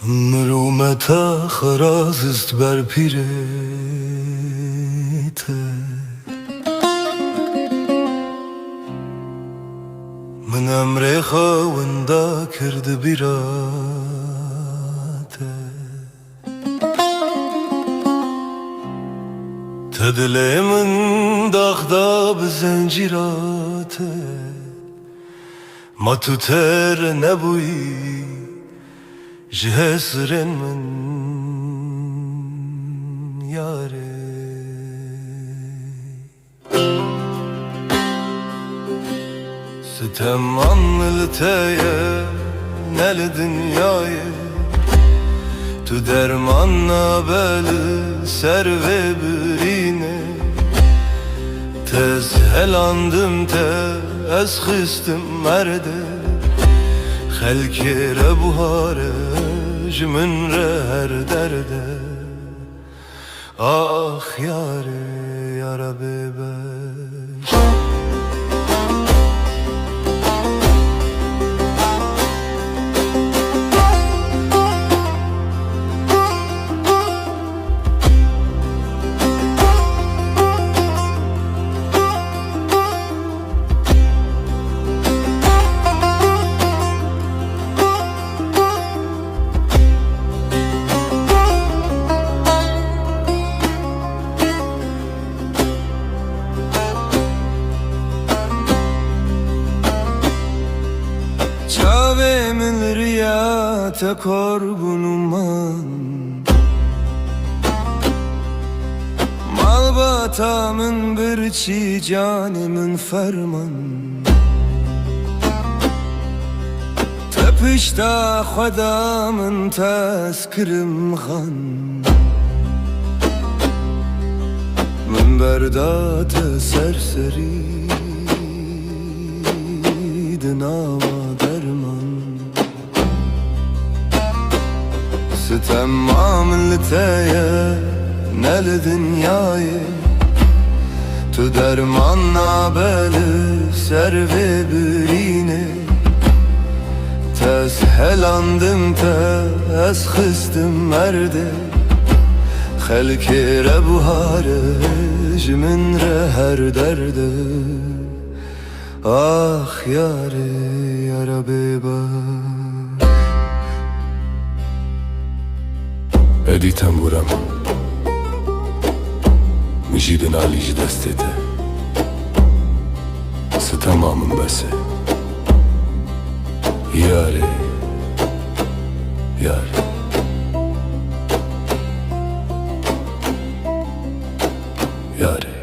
مرومتا خراز است بر پیرته من امر خاوندا کرد بیراته تدل من داخدا بزنجیراته ما تو تر نبویی جهسرن من yâre Sitem anılteye nel dünyayı Tu dermanla beli serve birine Tez helandım te ez xistim merde Xelkere buhare jmin re her derde Ah yare yara bebeş Çavemin riyate korbunuman Malbatamın bir çi canimin ferman Tepişta xodamın tezkirim xan Min berdate serseri dinava Sitem amilteye nel dünyayı Tu dermanla beli serve birine Tez helandım te ez xistim merde Xelkere buhare jmin re her derde Ah yare yara bebeş ادی تنبورم میجیدن علیج دستته ستمامم بسه یاره یاره یاره